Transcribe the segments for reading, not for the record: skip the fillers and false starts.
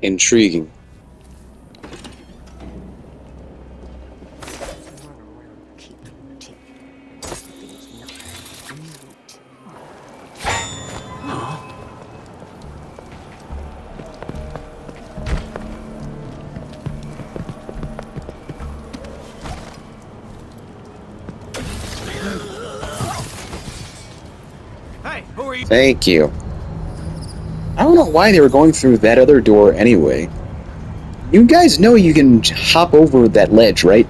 Intriguing. Hey, who are you? Thank you. I don't know why they were going through that other door anyway. You guys know you can hop over that ledge, right?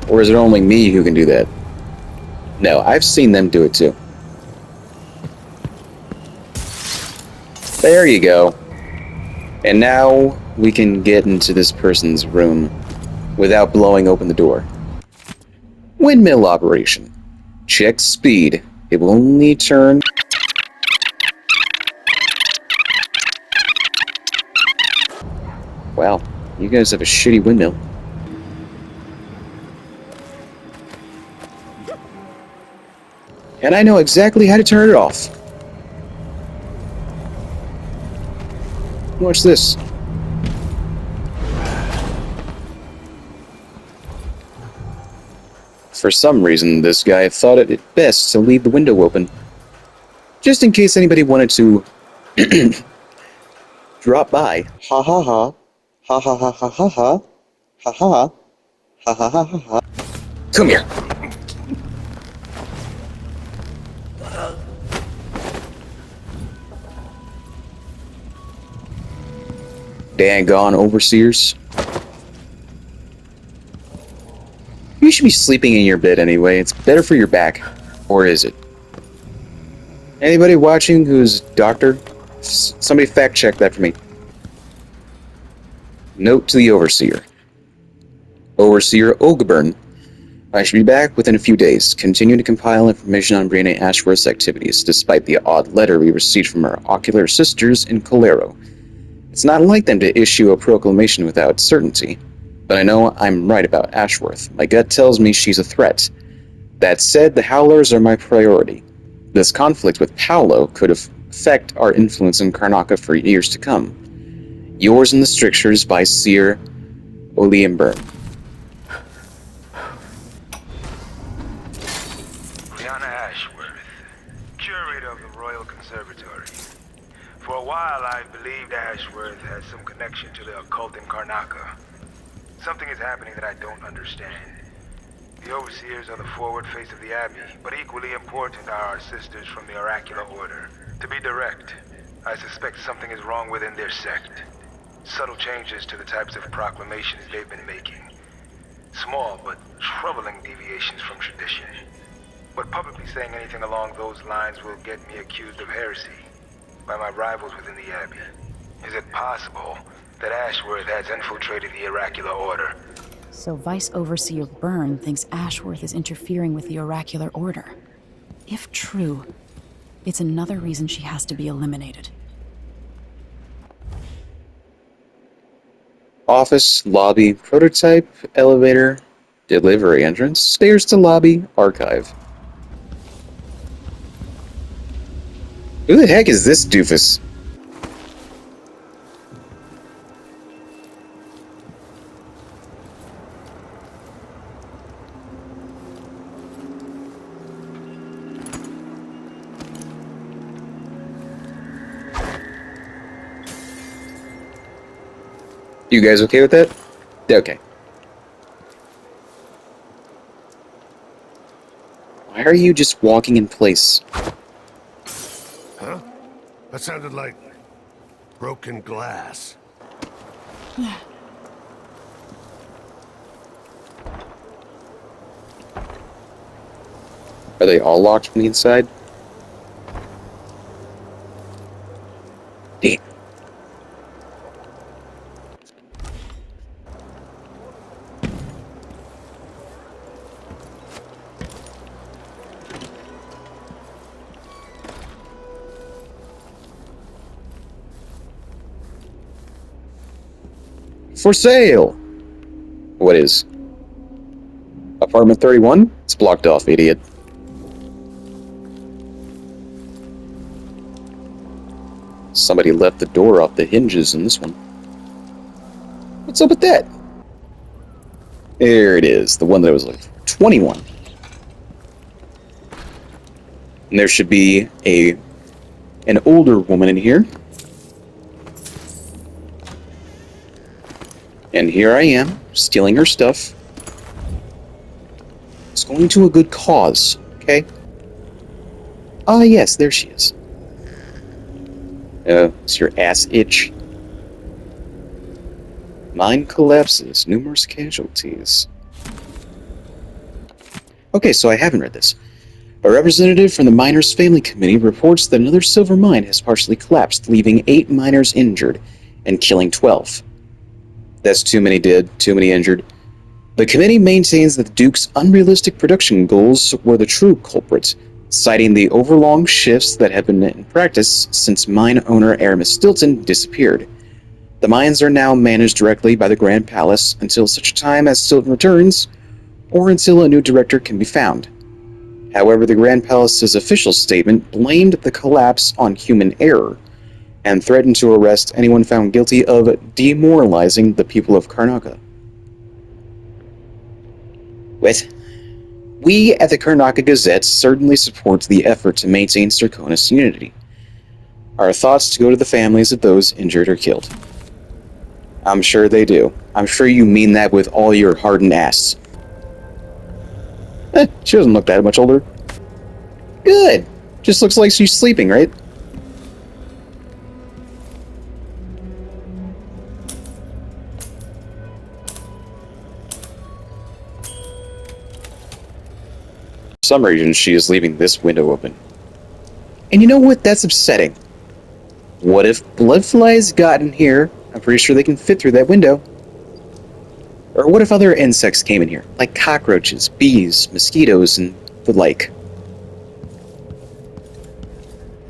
Or is it only me who can do that? No, I've seen them do it too. There you go. And now we can get into this person's room without blowing open the door. Windmill operation. Check speed. It will only turn... Wow, you guys have a shitty windmill. And I know exactly how to turn it off. Watch this. For some reason, this guy thought it best to leave the window open. Just in case anybody wanted to drop by. Ha ha ha. Ha ha ha ha ha ha. Ha ha. Ha ha ha ha ha. Come here. Daggone overseers. You should be sleeping in your bed anyway. It's better for your back. Or is it? Anybody watching who's doctor? Somebody fact check that for me. Note to the overseer. Overseer Ogeburn. I should be back within a few days. Continue to compile information on Brianna Ashworth's activities, despite the odd letter we received from her ocular sisters in Colero. It's not like them to issue a proclamation without certainty. But I know I'm right about Ashworth. My gut tells me she's a threat. That said, the Howlers are my priority. This conflict with Paolo could affect our influence in Karnaca for years to come. Yours in the strictures by Seer Olienburn. Brianna Ashworth, curator of the Royal Conservatory. For a while, I believed Ashworth had some connection to the occult in Karnaca. Something is happening that I don't understand. The overseers are the forward face of the Abbey, but equally important are our sisters from the Oracular Order. To be direct, I suspect something is wrong within their sect. Subtle changes to the types of proclamations they've been making. Small but troubling deviations from tradition. But publicly saying anything along those lines will get me accused of heresy by my rivals within the Abbey. Is it possible that Ashworth has infiltrated the Oracular Order? So Vice Overseer Byrne thinks Ashworth is interfering with the Oracular Order. If true, it's another reason she has to be eliminated. Office, lobby, prototype, elevator, delivery entrance, stairs to lobby, archive. Who the heck is this doofus? You guys okay with that? Okay. Why are you just walking in place? Huh? That sounded like broken glass. Are they all locked from the inside? Damn. For sale! What is? Apartment 31? It's blocked off, idiot. Somebody left the door off the hinges in this one. What's up with that? There it is, the one that I was looking for. 21. And there should be an older woman in here. And here I am, stealing her stuff. It's going to a good cause, okay? Ah, yes, there she is. Does your ass itch? Mine collapses, numerous casualties. Okay, so I haven't read this. A representative from the Miners' Family Committee reports that another silver mine has partially collapsed, leaving 8 miners injured and killing 12. That's too many dead, too many injured. The committee maintains that the Duke's unrealistic production goals were the true culprit, citing the overlong shifts that have been in practice since mine owner Aramis Stilton disappeared. The mines are now managed directly by the Grand Palace until such time as Stilton returns, or until a new director can be found. However, the Grand Palace's official statement blamed the collapse on human error, and threatened to arrest anyone found guilty of demoralizing the people of Karnaca. What? We at the Karnaca Gazette certainly support the effort to maintain Serkonis unity. Our thoughts go to the families of those injured or killed. I'm sure they do. I'm sure you mean that with all your hardened ass. She doesn't look that much older. Good! Just looks like she's sleeping, right? For some reason, she is leaving this window open. And you know what? That's upsetting. What if bloodflies got in here? I'm pretty sure they can fit through that window. Or what if other insects came in here? Like cockroaches, bees, mosquitoes, and the like.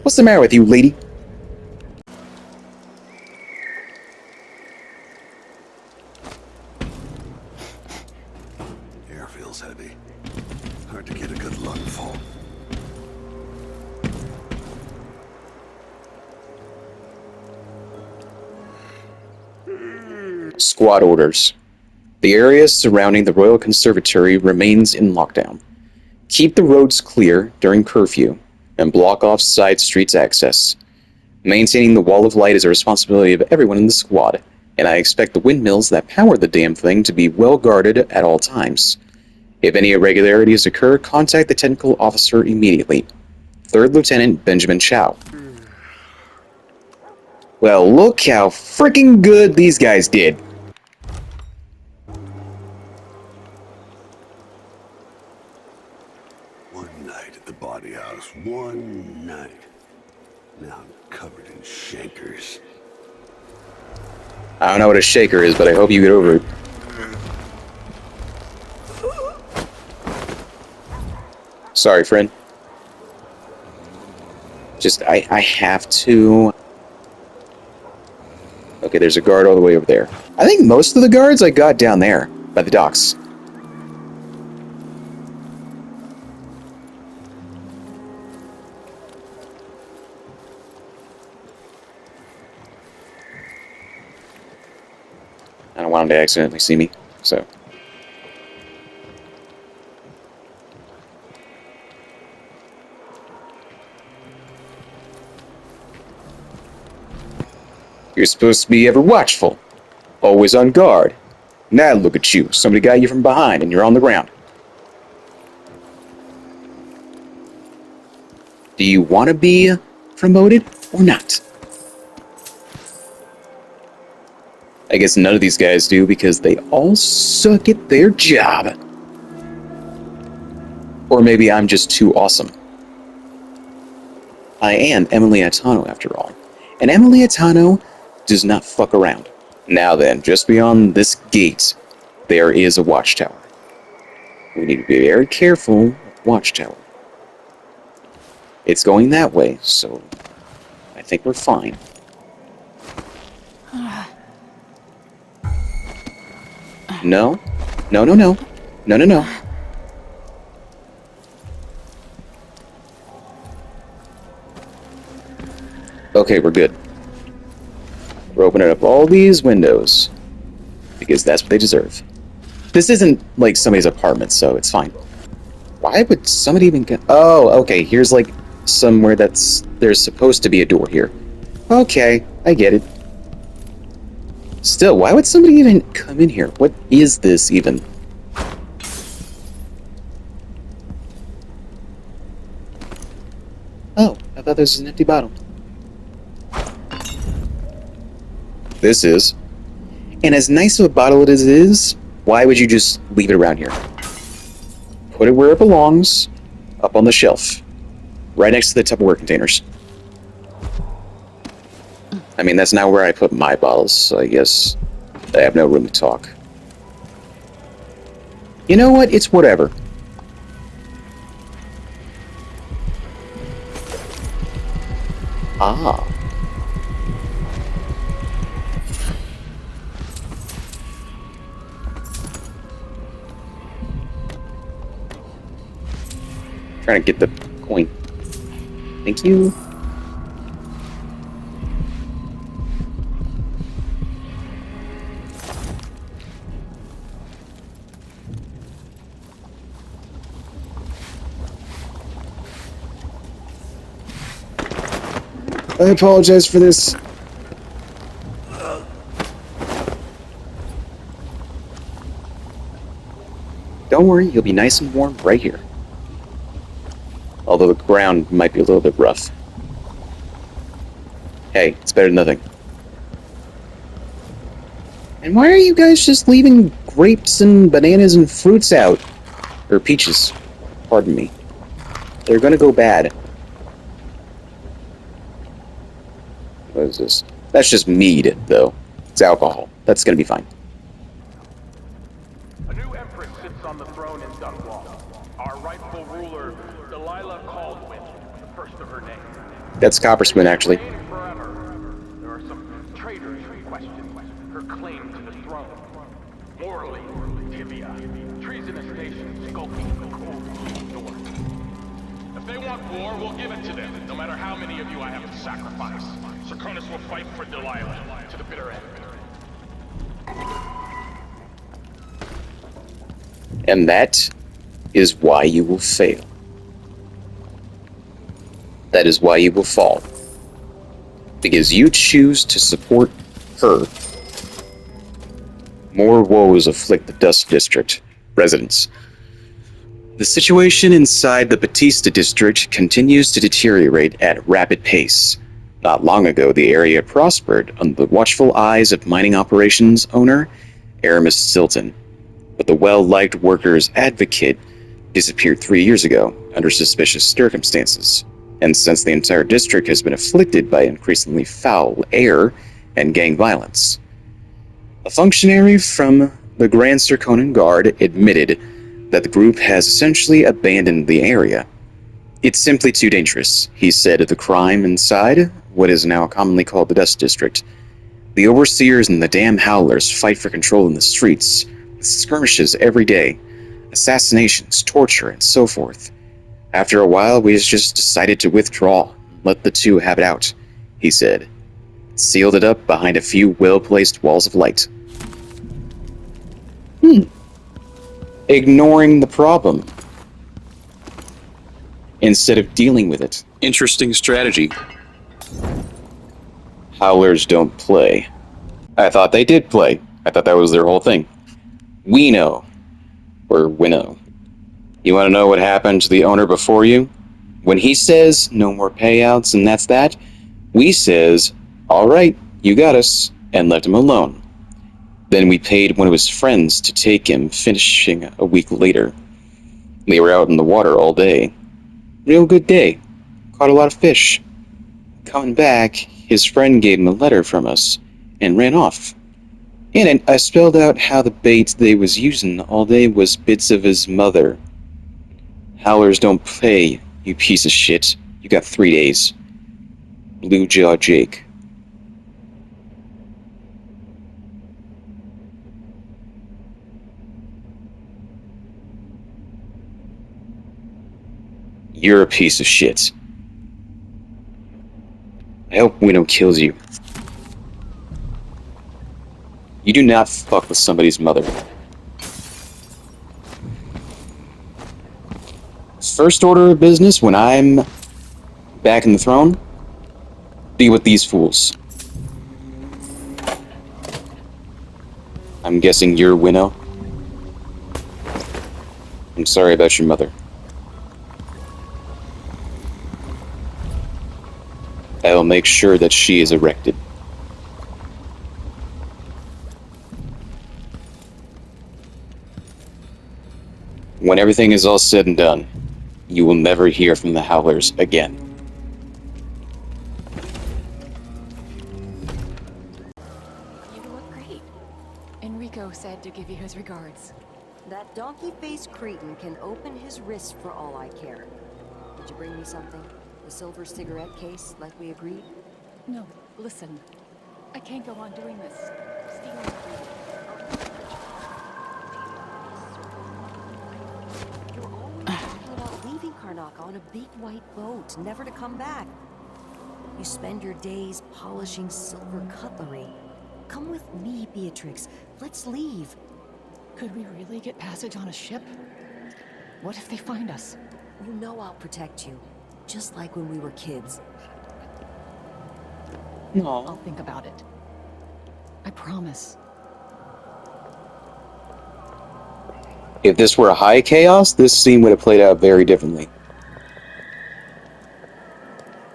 What's the matter with you, lady? Air feels heavy. Hard to get a good lungful. Squad orders. The area surrounding the Royal Conservatory remains in lockdown. Keep the roads clear during curfew, and block off side streets access. Maintaining the Wall of Light is a responsibility of everyone in the squad, and I expect the windmills that power the damn thing to be well guarded at all times. If any irregularities occur, contact the technical officer immediately. 3rd Lieutenant Benjamin Chow. Well, look how freaking good these guys did. One night at the body house. One night. Now I'm covered in shankers. I don't know what a shaker is, but I hope you get over it. Sorry, friend. I have to... Okay, there's a guard all the way over there. I think most of the guards I got down there, by the docks. I don't want them to accidentally see me, so... You're supposed to be ever watchful, always on guard. Now look at you, somebody got you from behind and you're on the ground. Do you want to be promoted or not? I guess none of these guys do because they all suck at their job. Or maybe I'm just too awesome. I am Emily Atano after all, and Emily Atano does not fuck around. Now then, just beyond this gate, there is a watchtower. We need to be very careful of watchtower. It's going that way, so I think we're fine. No. No, no, no. No, no, no. Okay, we're good. for opening up all these windows. Because that's what they deserve. This isn't like somebody's apartment, so it's fine. Why would somebody even get... Oh, okay, here's like somewhere there's supposed to be a door here. Okay, I get it. Still, why would somebody even come in here? What is this even? Oh, I thought this was an empty bottle. This is. And as nice of a bottle as it is, why would you just leave it around here? Put it where it belongs, up on the shelf, right next to the Tupperware containers. I mean, that's not where I put my bottles, so I guess I have no room to talk. You know what? It's whatever. Ah. Trying to get the coin. Thank you. I apologize for this. Don't worry, you'll be nice and warm right here. Although the ground might be a little bit rough. Hey, it's better than nothing. And why are you guys just leaving grapes and bananas and fruits out? Or peaches. Pardon me. They're gonna go bad. What is this? That's just mead, though. It's alcohol. That's gonna be fine. A new empress sits on the throne in Dunwall. Our rightful ruler, Delilah Caldwin, the first of her name. That's Copperspoon, actually. Forever. There are some traitors who question her claim to the throne. Morley, Tibia, treasonous nations skulking in the cold north. If they want war, we'll give it to them, no matter how many of you I have to sacrifice. Serconis will fight for Delilah to the bitter end. And that is why you will fail. That is why you will fall. Because you choose to support her. More woes afflict the Dust District residents. The situation inside the Batista District continues to deteriorate at a rapid pace. Not long ago, the area prospered under the watchful eyes of mining operations owner Aramis Silton. But the well-liked workers' advocate disappeared 3 years ago under suspicious circumstances, and since the entire district has been afflicted by increasingly foul air and gang violence. A functionary from the Grand Serconan Guard admitted that the group has essentially abandoned the area. It's simply too dangerous, he said of the crime inside what is now commonly called the Dust District. The overseers and the damn howlers fight for control in the streets, with skirmishes every day, assassinations, torture, and so forth. After a while, we just decided to withdraw, let the two have it out, he said. Sealed it up behind a few well-placed walls of light. Ignoring the problem instead of dealing with it. Interesting strategy. Howlers don't play. I thought they did play. I thought that was their whole thing. We know. Or winnow. You want to know what happened to the owner before you? When he says no more payouts and that's that, we says, alright, you got us, and left him alone. Then we paid one of his friends to take him, finishing a week later. They were out in the water all day. Real good day. Caught a lot of fish. Coming back, his friend gave him a letter from us, and ran off. In it, I spelled out how the bait they was using all day was bits of his mother. Howlers don't play, you piece of shit. You got 3 days. Blue Jaw Jake. You're a piece of shit. I hope Winnow kills you. You do not fuck with somebody's mother. First order of business when I'm back in the throne, deal with these fools. I'm guessing you're Winnow. I'm sorry about your mother. I will make sure that she is erected. When everything is all said and done, you will never hear from the Howlers again. You look great. Enrico said to give you his regards. That donkey-faced cretin can open his wrist for all I care. Did you bring me something? The silver cigarette case, like we agreed? No, listen. I can't go on doing this. Stealing You're always talking about leaving Karnak on a big white boat, never to come back. You spend your days polishing silver cutlery. Come with me, Beatrix. Let's leave. Could we really get passage on a ship? What if they find us? You know I'll protect you, just like when we were kids. I'll think about it. I promise. If this were a high chaos, this scene would have played out very differently.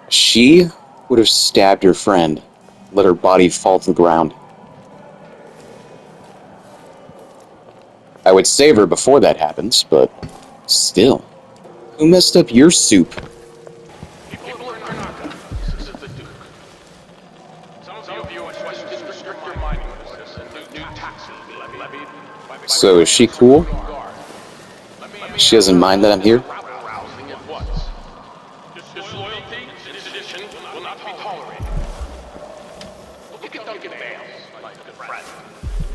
She would have stabbed her friend, let her body fall to the ground. I would save her before that happens, but still. Who messed up your soup? People in Karnaka, this is the Duke. Some of you have questioned stricter mining rules and new taxes levied by the So is she cool? She doesn't mind that I'm here? rousing at once. Disloyalty and sedition will not be tolerated. Look at Duncan Bales, my good friend.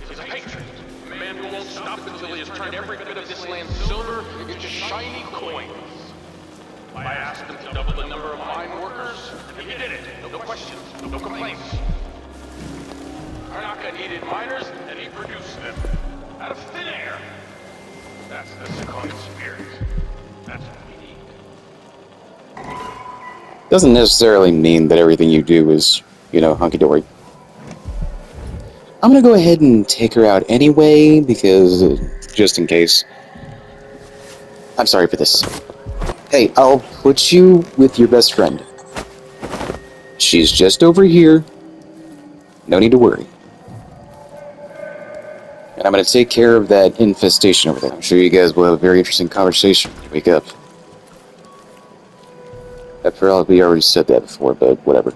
He's a patriot, a man who won't stop until he has turned every bit of this land silver into shiny coins. I asked him to double the number of mine workers, and he did it. No questions, no complaints. Karnaka needed miners, and he produced them. Out of thin air. That's the Sequoian spirit. That's what we need. Doesn't necessarily mean that everything you do is, hunky-dory. I'm gonna go ahead and take her out anyway, because, just in case. I'm sorry for this. Hey, I'll put you with your best friend. She's just over here. No need to worry. And I'm gonna take care of that infestation over there. I'm sure you guys will have a very interesting conversation when you wake up. I probably already said that before, but whatever.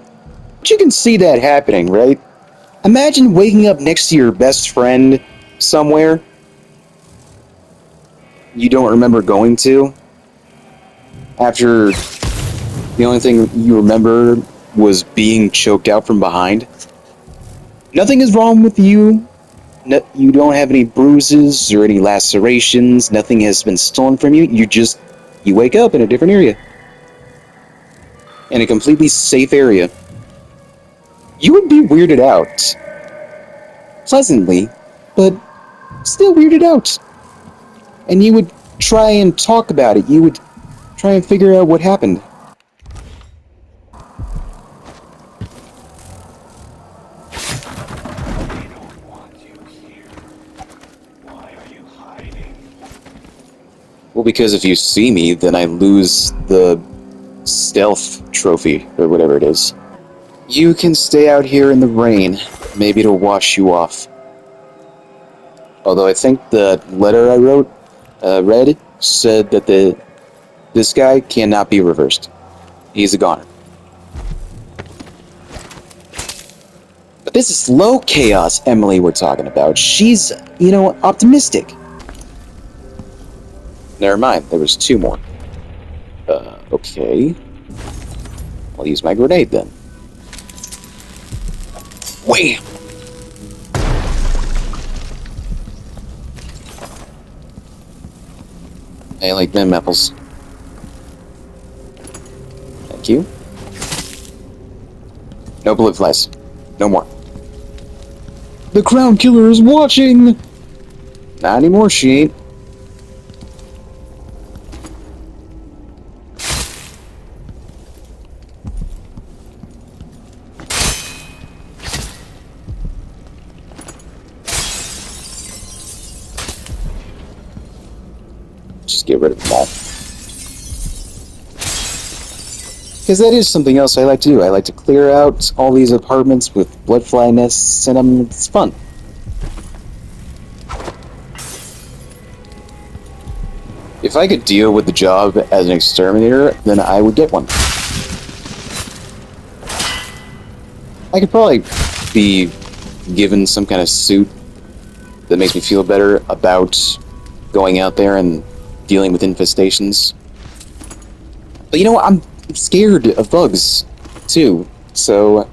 But you can see that happening, right? Imagine waking up next to your best friend somewhere you don't remember going to, after the only thing you remember was being choked out from behind. Nothing is wrong with you. No, you don't have any bruises or any lacerations. Nothing has been stolen from you. You wake up in a different area. In a completely safe area. You would be weirded out. Pleasantly, but still weirded out. And you would try and talk about it. You would try and figure out what happened. They don't want you here. Why are you hiding? Well, because if you see me, then I lose the stealth trophy, or whatever it is. You can stay out here in the rain. Maybe it'll wash you off. Although I think the letter I read, said that this guy cannot be reversed. He's a goner. But this is low chaos Emily we're talking about. She's, optimistic. Never mind, there was two more. Okay. I'll use my grenade then. Wham! I like them apples. Thank you. No bullet flies. No more. The Crown Killer is watching! Not anymore, she ain't. Just get rid of them all. Because that is something else I like to do. I like to clear out all these apartments with bloodfly nests in them. It's fun. If I could deal with the job as an exterminator, then I would get one. I could probably be given some kind of suit that makes me feel better about going out there and dealing with infestations. But you know what? I'm scared of bugs, too. So,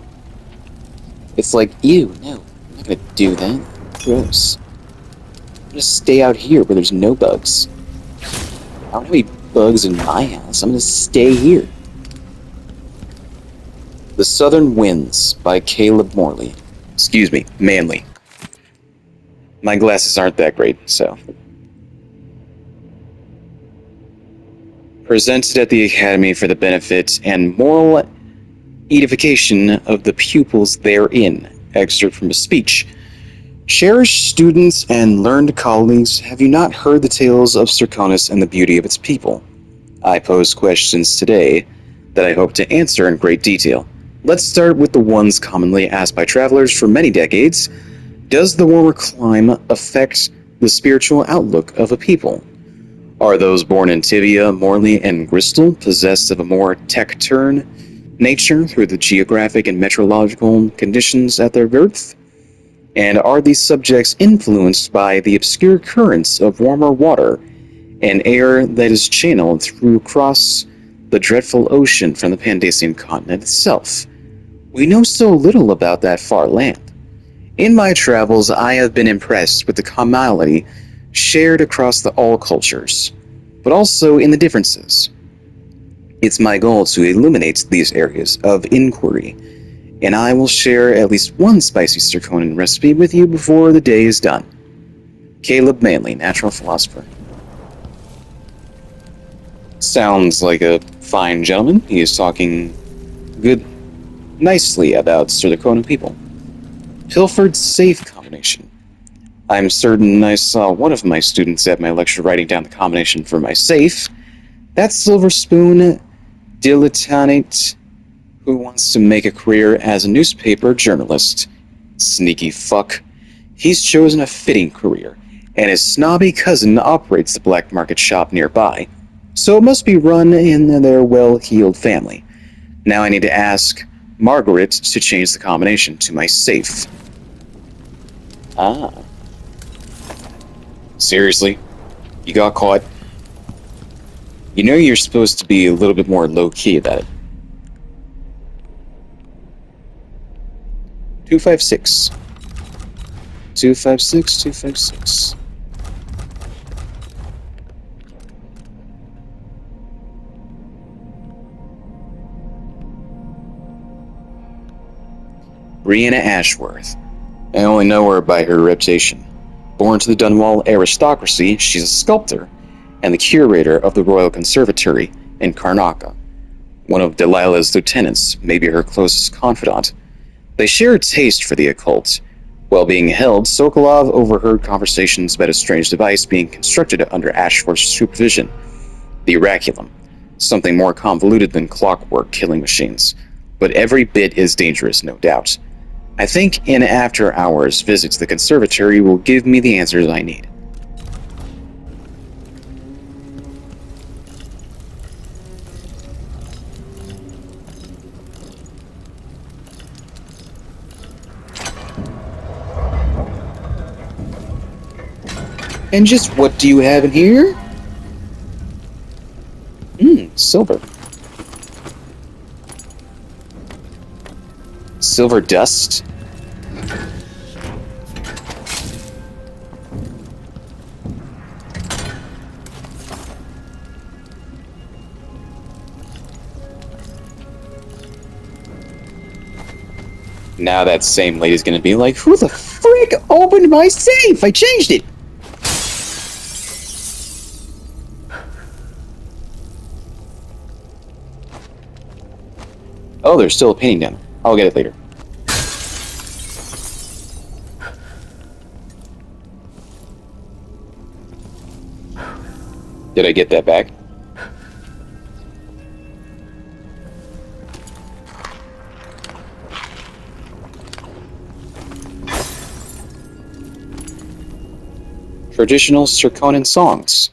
it's like, ew, no, I'm not gonna do that. Gross. I'm gonna stay out here where there's no bugs. I don't have any bugs in my house. I'm gonna stay here. The Southern Winds by Caleb Morley. Excuse me, Manley. My glasses aren't that great, so. Presented at the Academy for the benefit and moral edification of the pupils therein. Excerpt from a speech. Cherished students and learned colleagues, have you not heard the tales of Circonus and the beauty of its people? I pose questions today that I hope to answer in great detail. Let's start with the ones commonly asked by travelers for many decades. Does the warmer climate affect the spiritual outlook of a people? Are those born in Tivia, Morley, and Bristol possessed of a more taciturn nature through the geographic and meteorological conditions at their birth? And are these subjects influenced by the obscure currents of warmer water and air that is channeled through across the dreadful ocean from the Pandasian continent itself? We know so little about that far land. In my travels, I have been impressed with the commonality shared across all cultures, but also in the differences. It's my goal to illuminate these areas of inquiry, and I will share at least one spicy zirconian recipe with you before the day is done. Caleb Manley, natural philosopher. Sounds like a fine gentleman. He is talking nicely about zirconian people. Pilfered safe combination. I'm certain I saw one of my students at my lecture writing down the combination for my safe. That silver spoon dilettante who wants to make a career as a newspaper journalist. Sneaky fuck. He's chosen a fitting career, and his snobby cousin operates the black market shop nearby, so it must be run in their well-heeled family. Now I need to ask Margaret to change the combination to my safe. Ah. Seriously? You got caught? You know you're supposed to be a little bit more low-key about it. 256. 256, 256. Brianna Ashworth. I only know her by her reputation. Born to the Dunwall aristocracy, she's a sculptor and the curator of the Royal Conservatory in Karnaca. One of Delilah's lieutenants, maybe her closest confidant. They share a taste for the occult. While being held, Sokolov overheard conversations about a strange device being constructed under Ashworth's supervision. The Oraculum. Something more convoluted than clockwork killing machines. But every bit is dangerous, no doubt. I think an after-hours visit to the conservatory will give me the answers I need. And just what do you have in here? Silver. Silver dust? Now that same lady's gonna be like, who the frick opened my safe? I changed it! Oh, there's still a painting down there. I'll get it later. Did I get that back? Traditional Circonan songs.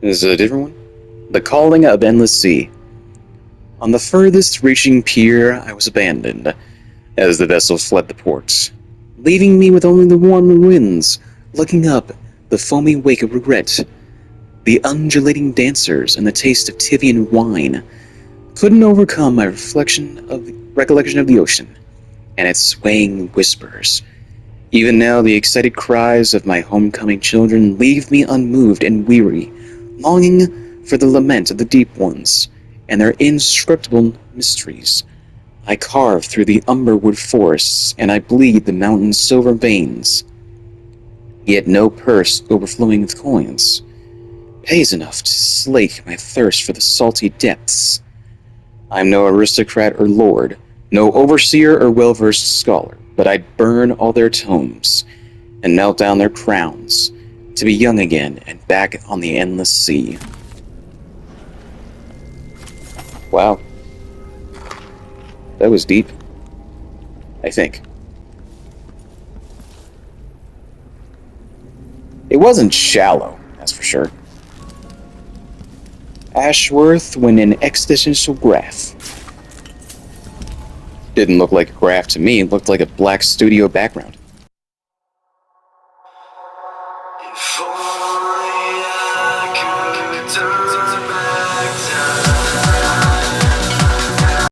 This is a different one. The Calling of Endless Sea. On the furthest reaching pier, I was abandoned, as the vessel fled the port, leaving me with only the warm winds looking up the foamy wake of regret. The undulating dancers and the taste of Tivian wine couldn't overcome my recollection of the ocean and its swaying whispers. Even now, the excited cries of my homecoming children leave me unmoved and weary, longing for the lament of the deep ones and their inscrutable mysteries. I carve through the umberwood forests, and I bleed the mountain's silver veins. Yet no purse overflowing with coins pays enough to slake my thirst for the salty depths. I'm no aristocrat or lord, no overseer or well-versed scholar, but I'd burn all their tomes and melt down their crowns to be young again and back on the endless sea. Wow. That was deep. I think. It wasn't shallow, that's for sure. Ashworth when in existential graph. Didn't look like a graph to me, it looked like a black studio background. If only I could turn